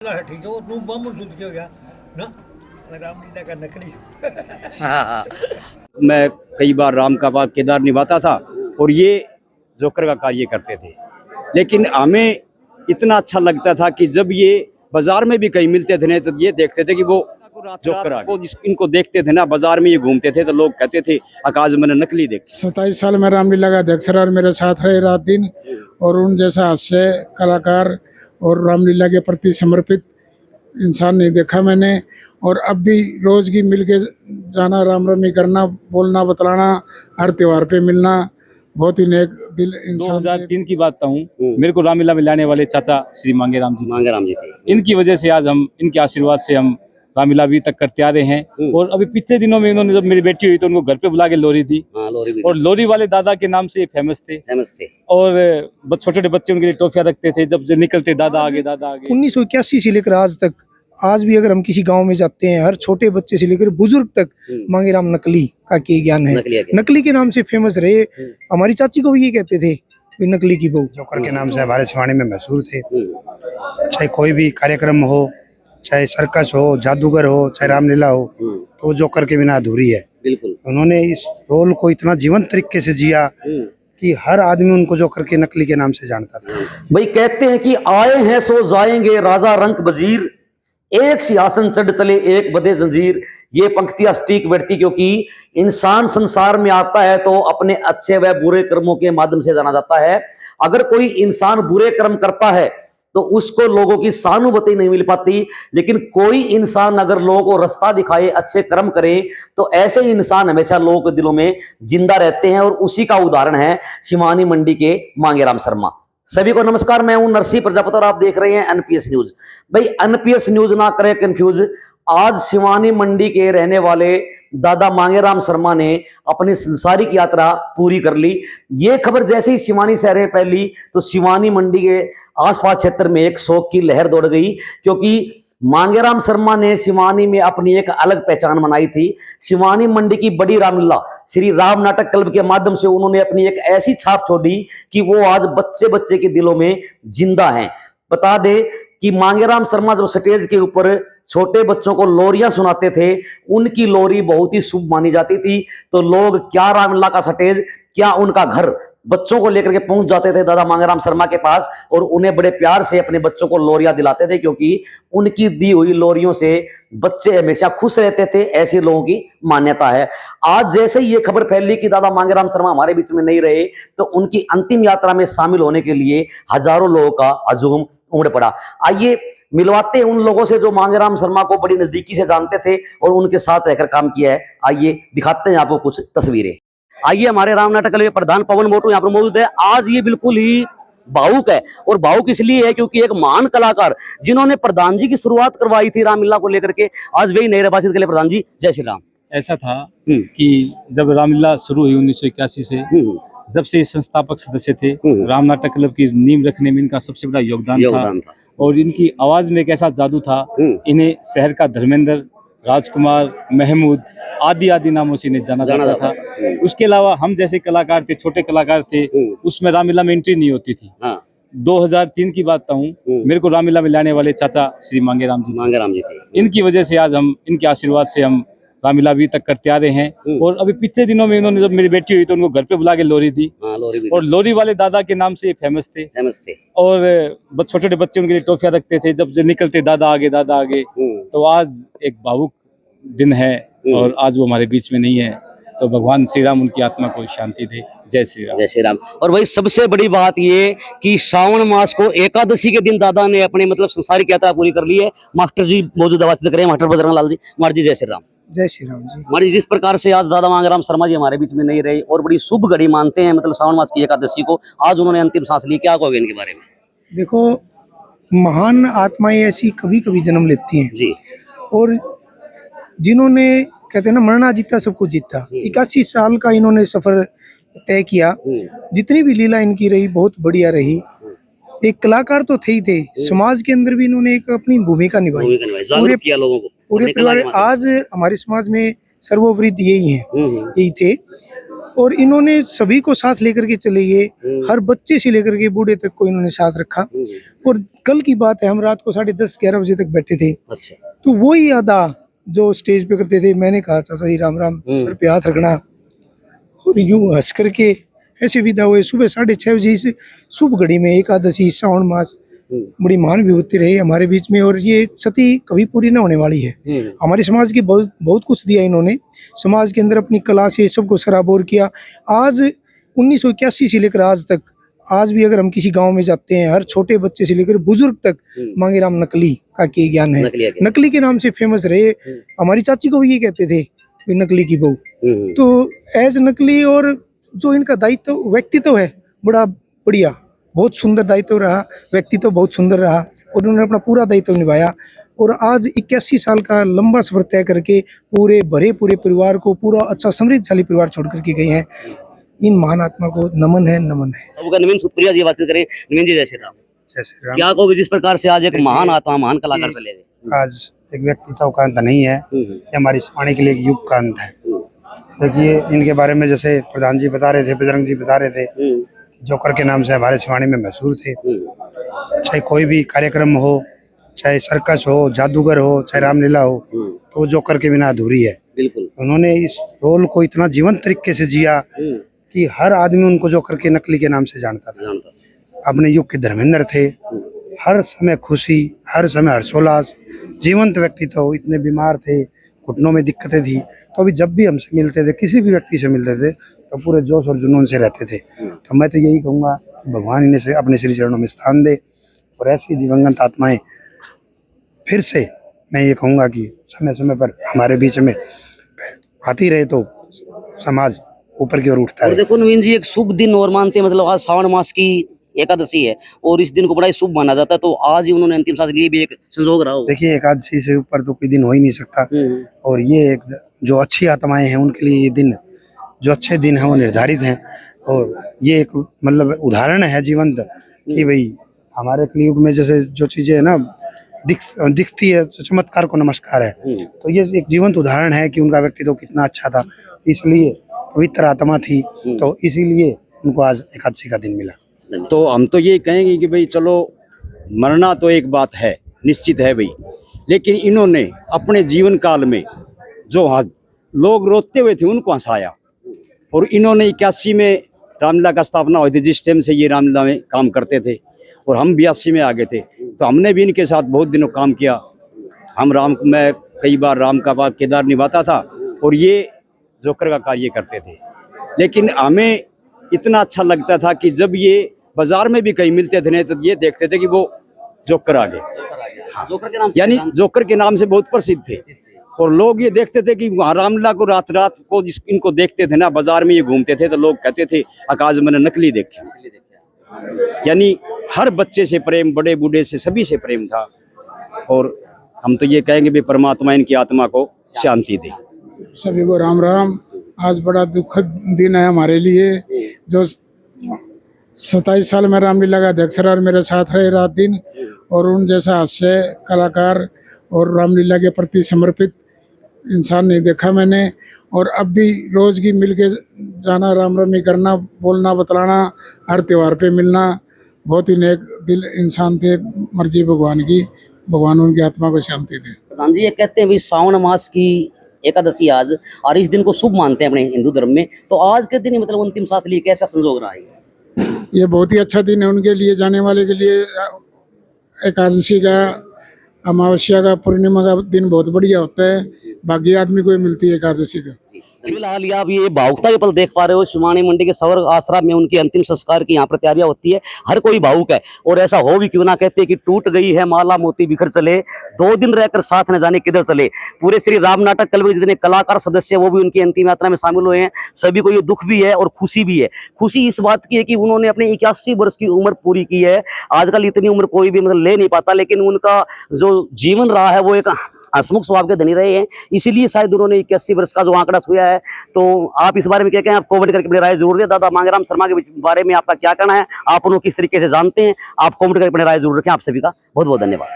ठीक है तू बामन सूझ के गया ना रामलीला का नकली। मैं कई बार राम का पाठ किरदार निभाता था और ये जोकर का कार्य करते थे, लेकिन हमें इतना अच्छा लगता था कि जब ये बाजार में भी कहीं मिलते थे ना तो ये देखते थे कि वो जोकर को इनको देखते थे ना, बाजार में ये घूमते थे तो लोग कहते थे आकाश मैंने नकली देख। 27 साल में रामलीला का अध्यक्ष रहा और मेरे साथ रहे रात दिन, और उन जैसा हास्य कलाकार और रामलीला के प्रति समर्पित इंसान नहीं देखा मैंने। और अब भी रोज की मिल के जाना, रामरमी करना, बोलना बतलाना, हर त्योहार पे मिलना, बहुत ही नेक दिल इंसान। 2003 की बात हूँ, मेरे को रामलीला में लाने वाले चाचा श्री मांगेराम जी थे। इनकी वजह से आज हम, इनके आशीर्वाद से हम रामलीला अभी तक करते आ रहे हैं। और अभी पिछले दिनों में इन्होंने जब मेरी बेटी हुई तो उनको घर पे बुला के लोरी दी, और लोरी वाले दादा के नाम से फेमस थे। और छोटे छोटे बच्चे उनके लिए टॉफियां रखते थे, जब निकलते दादा आगे दादा आगे। 1981 से लेकर आज तक, आज भी अगर हम किसी गांव में जाते हैं, हर छोटे बच्चे से लेकर बुजुर्ग तक मांगेराम नकली का की ज्ञान है। नकली के नाम से फेमस रहे। हमारी चाची को भी ये कहते थे नकली की बहू। जोकर के नाम से हमारे शिवानी में मशहूर थे। चाहे कोई भी कार्यक्रम हो, चाहे सर्कस हो, जादूगर हो, चाहे रामलीला हो, तो वो जोकर के बिना अधूरी है। बिल्कुल उन्होंने इस रोल को इतना जीवंत तरीके से जिया कि हर आदमी उनको जोकर के नकली के नाम से जानता था। भाई कहते हैं कि आए हैं सो जाएंगे राजा रंक वजीर, एक सिंहासन चढ़ चले एक बदे जंजीर। ये पंक्तियां सटीक बैठती, क्योंकि इंसान संसार में आता है तो अपने अच्छे व बुरे कर्मों के माध्यम से जाना जाता है। अगर कोई इंसान बुरे कर्म करता है तो उसको लोगों की सहानुभूति नहीं मिल पाती, लेकिन कोई इंसान अगर लोगों को रास्ता दिखाए, अच्छे कर्म करे, तो ऐसे इंसान हमेशा लोगों के दिलों में जिंदा रहते हैं। और उसी का उदाहरण है शिवानी मंडी के मांगेराम शर्मा। सभी को नमस्कार, मैं हूं नरसिंह प्रजापति और आप देख रहे हैं एनपीएस न्यूज। भाई एनपीएस न्यूज ना करें कंफ्यूज। आज शिवानी मंडी के रहने वाले दादा मांगेराम शर्मा ने अपनी संसारिक यात्रा पूरी कर ली। ये खबर जैसे ही शिवानी शहर में फैली तो शिवानी मंडी के आसपास क्षेत्र में एक शोक की लहर दौड़ गई, क्योंकि मांगेराम शर्मा ने शिवानी में अपनी एक अलग पहचान बनाई थी। शिवानी मंडी की बड़ी रामलीला श्री राम नाटक क्लब के माध्यम से उन्होंने अपनी एक ऐसी छाप छोड़ी कि वो आज बच्चे बच्चे के दिलों में जिंदा हैं। बता दे कि मांगेराम शर्मा जब स्टेज के ऊपर छोटे बच्चों को लोरियां सुनाते थे, उनकी लोरी बहुत ही शुभ मानी जाती थी। तो लोग क्या रामलीला का स्टेज, क्या उनका घर बच्चों को लेकर के पहुंच जाते थे दादा मांगेराम शर्मा के पास, और उन्हें बड़े प्यार से अपने बच्चों को लोरियां दिलाते थे, क्योंकि उनकी दी हुई लोरियों से बच्चे हमेशा खुश रहते थे। ऐसी लोगों की मान्यता है। आज जैसे ही ये खबर फैली कि दादा मांगेराम शर्मा हमारे बीच में नहीं रहे, तो उनकी अंतिम यात्रा में शामिल होने के लिए हजारों लोगों का हजूम उमड़ पड़ा। आइए मिलवाते हैं उन लोगों से जो मांगेराम शर्मा को बड़ी नजदीकी से जानते थे और उनके साथ रहकर काम किया है। आइए दिखाते हैं आपको कुछ तस्वीरें। आइए, हमारे राम नाटक के प्रधान पवन मोटू यहाँ पर मौजूद है। आज ये बिल्कुल ही भावुक है, और भावुक इसलिए है क्योंकि एक महान कलाकार जिन्होंने प्रधान जी की शुरुआत करवाई थी रामलीला को लेकर के, आज वही नए निर्वाचित के लिए प्रधान जी। जय श्री राम। ऐसा था कि जब रामलीला शुरू हुई 1981 से, जब से संस्थापक सदस्य थे, राम नाटक क्लब की नींव रखने में इनका सबसे बड़ा योगदान था। और इनकी आवाज में एक ऐसा जादू था, इन्हें शहर का धर्मेंद्र, राजकुमार, महमूद आदि नामों से इन्हें जाना जाता था। उसके अलावा हम जैसे कलाकार थे, छोटे कलाकार थे, उसमें रामलीला में एंट्री नहीं होती थी। 2003 की बात हूँ, मेरे को रामलीला में लाने वाले चाचा श्री मांगेराम जी थे। इनकी वजह से आज हम, इनके आशीर्वाद से हम रामलीला अभी तक करते आ रहे हैं। और अभी पिछले दिनों में इन्होंने जब मेरी बेटी हुई तो उनको घर पे बुला के लोरी दी, और लोरी वाले दादा के नाम से फेमस थे। और छोटे छोटे बच्चे उनके लिए टॉफियां रखते थे, जब निकलते दादा आगे। तो आज एक भावुक दिन है, और आज वो हमारे बीच में नहीं है। तो भगवान श्री राम उनकी आत्मा को शांति दे। जय श्री राम। जय श्री राम। और वही सबसे बड़ी बात ये कि श्रावण मास को एकादशी के दिन दादा ने अपने मतलब संसारिक यात्रा पूरी कर ली है। मास्टर जी मौजूद बातचीत करें, मास्टर बजरंग लाल जी। मार जी जय श्री राम। जय श्री राम जी। मारी, जिस प्रकार से आज दादा मांगेराम शर्मा जी हमारे बीच में नहीं रहे और बड़ी शुभ घड़ी मानते हैं, मतलब श्रावण मास की एकादशी को, आज उन्होंने अंतिम सांस ली, क्या कहोगे इनके बारे में? देखो, महान आत्माएं ऐसी कभी कभी जन्म लेती हैं जी, और जिन्होंने कहते हैं ना, मरना जीता सब कुछ जीता। 81 साल का इन्होंने सफर तय किया। जितनी भी लीला इनकी रही बहुत बढ़िया रही। एक कलाकार तो थे ही थे, समाज के अंदर भी इन्होंने एक अपनी भूमिका निभाई, जागरूक किया लोगों को। पूरे परिवार। आज हमारे समाज में सर्वोपरि यही है, यही थे। और इन्होंने सभी को साथ लेकर के चले गए, हर बच्चे से लेकर के बूढ़े तक को इन्होंने साथ रखा। और कल की बात है, हम रात को 10:30-11 बजे तक बैठे थे। अच्छा। तो वही अदा जो स्टेज पे करते थे, मैंने कहा चाचा जी राम राम, सर पे हाथ रखना, और यूं हंस करके ऐसे विदा हुए। सुबह 6:30 बजे से शुभ घड़ी में एकादशी श्रावण मास बड़ी महान विभूति रही हमारे बीच में, और ये सती कभी पूरी न होने वाली है। हमारे समाज की बहुत कुछ दिया इन्होंने, समाज के अंदर अपनी कला से सबको सराबोर किया। आज 1981 से लेकर आज तक, आज भी अगर हम किसी गांव में जाते हैं, हर छोटे बच्चे से लेकर बुजुर्ग तक मांगेराम नकली का के ज्ञान है, नकली के नाम से फेमस रहे। हमारी चाची को भी ये कहते थे नकली की बहू। तो एज नकली, और जो इनका दायित्व व्यक्तित्व है बड़ा बढ़िया, बहुत सुंदर दायित्व रहा, व्यक्तित्व बहुत सुंदर रहा, और उन्होंने अपना पूरा दायित्व निभाया। और आज 81 साल का लंबा सफर तय करके पूरे परिवार को, पूरा अच्छा समृद्धशाली परिवार छोड़ करके गए हैं। इन महान आत्मा को नमन है, नमन है। अब अगर नवीन सुप्रिया जी बात करें, नवीन जी जय श्री राम, क्या कहोगे जिस प्रकार से आज एक महान आत्मा, महान कलाकार चले गए? आज एक व्यक्तित्व का अंत नहीं है, ये हमारी वाणी के लिए एक युग का अंत है। देखिए, इनके बारे में जैसे प्रधान जी बता रहे थे, बजरंग जी बता रहे थे, जोकर के नाम से हमारे शिवानी में मशहूर थे। चाहे कोई भी कार्यक्रम हो, चाहे सर्कस हो, जादूगर हो, चाहे रामलीला हो, तो जोकर के बिना अधूरी है। बिल्कुल। उन्होंने इस रोल को इतना जीवंत तरीके से जिया कि हर आदमी उनको जोकर के नकली के नाम से जानता था। अपने युग के धर्मेंद्र थे, हर समय खुशी, हर समय हर्षोल्लास, जीवंत व्यक्तित्व। इतने बीमार थे, घुटनों में दिक्कतें थी, तो अभी जब भी हमसे मिलते थे, किसी भी व्यक्ति से मिलते थे, तो पूरे जोश और जुनून से रहते थे। तो मैं तो यही कहूँगा कि भगवान इन्हें से अपने श्री चरणों में स्थान दे, और ऐसी दिवंगत आत्माएं फिर से, मैं ये कहूँगा कि समय समय पर हमारे बीच में आती रहे, तो समाज ऊपर की ओर उठता है। और देखो नवीन जी, एक शुभ दिन और मानते हैं, मतलब आज श्रावण मास की एकादशी है, और इस दिन को बड़ा ही शुभ माना जाता है, तो आज ही उन्होंने अंतिम सांस ली, भी एक संजोग रहा हो। देखिए, एकादशी से ऊपर तो कोई दिन हो ही नहीं सकता, और ये एक जो अच्छी आत्माएं हैं उनके लिए ये दिन, जो अच्छे दिन हैं वो निर्धारित हैं। और ये एक मतलब उदाहरण है जीवंत कि भाई हमारे कलयुग में जैसे जो चीजें है ना दिखती है, तो चमत्कार को नमस्कार है। तो ये एक जीवंत उदाहरण है कि उनका व्यक्तित्व कितना अच्छा था, इसलिए पवित्र आत्मा थी, तो इसीलिए उनको आज एकादशी का दिन मिला। तो हम तो ये कहेंगे कि भाई चलो, मरना तो एक बात है, निश्चित है भाई, लेकिन इन्होंने अपने जीवन काल में जो लोग रोते हुए थे उनको हंसाया, और इन्होंने 81 में रामलीला का स्थापना हुई थी, जिस टाइम से ये रामलीला में काम करते थे, और हम 82 में आ गए थे, तो हमने भी इनके साथ बहुत दिनों काम किया। मैं कई बार राम का किरदार निभाता था, और ये जोकर का कार्य करते थे। लेकिन हमें इतना अच्छा लगता था कि जब ये बाजार में भी कहीं मिलते थे, नहीं तो ये देखते थे कि वो जोकर आ गए, जोकर के नाम से, यानी जोकर के नाम से बहुत प्रसिद्ध थे। और लोग ये देखते थे कि वहाँ रामलीला को रात को इनको देखते थे ना, बाजार में ये घूमते थे, तो लोग कहते थे आकाश मैंने नकली देखे। यानी हर बच्चे से प्रेम, बड़े बूढ़े से सभी से प्रेम था। और हम तो ये कहेंगे भी परमात्मा इनकी आत्मा को शांति दे। सभी को राम राम। आज बड़ा दुखद दिन है हमारे लिए, जो 27 साल में रामलीला का अध्यक्ष रहा और मेरे साथ रहे रात दिन, और उन जैसा हास्य कलाकार और रामलीला के प्रति समर्पित इंसान नहीं देखा मैंने। और अब भी रोज की मिल के जाना, राम रमी करना, बोलना बतलाना, हर त्यौहार पे मिलना, बहुत ही नेक दिल इंसान थे। मर्जी भगवान की, भगवान उनकी आत्मा को शांति दे। प्रधान जी, ये कहते हैं भाई श्रावण मास की एकादशी आज, और इस दिन को शुभ मानते हैं अपने हिंदू धर्म में, तो आज के दिन मतलब अंतिम सांस लिए कैसा संजोग रहा है? ये बहुत ही अच्छा दिन है उनके लिए, जाने वाले के लिए। एकादशी का, अमावस्या का, पूर्णिमा का दिन बहुत बढ़िया होता है, बाकी आदमी को मिलती है एकादशी का। फिलहाल ये आप ये भावुकता के पल देख पा रहे हो, शिवानी मंडी के सवर आश्रम में उनके अंतिम संस्कार की यहाँ पर तैयारियां होती है। हर कोई भावुक है, और ऐसा हो भी क्यों ना, कहते हैं कि टूट गई है माला मोती बिखर चले, 2 दिन रहकर साथ न जाने किधर चले। पूरे श्री राम नाटक कल में जितने कलाकार सदस्य वो भी उनकी अंतिम यात्रा में शामिल हुए हैं। सभी को ये दुख भी है और खुशी भी है। खुशी इस बात की है कि उन्होंने अपने 81 वर्ष की उम्र पूरी की है। आजकल इतनी उम्र कोई भी मतलब ले नहीं पाता, लेकिन उनका जो जीवन रहा है वो एक हंसमुख स्वभाव के धनी रहे हैं, इसीलिए शायद उन्होंने 81 वर्ष का जो आंकड़ा छुआ है। तो आप इस बारे में क्या कहें? आप कमेंट करके अपनी राय जरूर दें। दादा मांगेराम शर्मा के बारे में आपका क्या कहना है? आप उनको किस तरीके से जानते हैं? आप कमेंट करके अपनी राय जरूर रखें। आप सभी का बहुत बहुत धन्यवाद।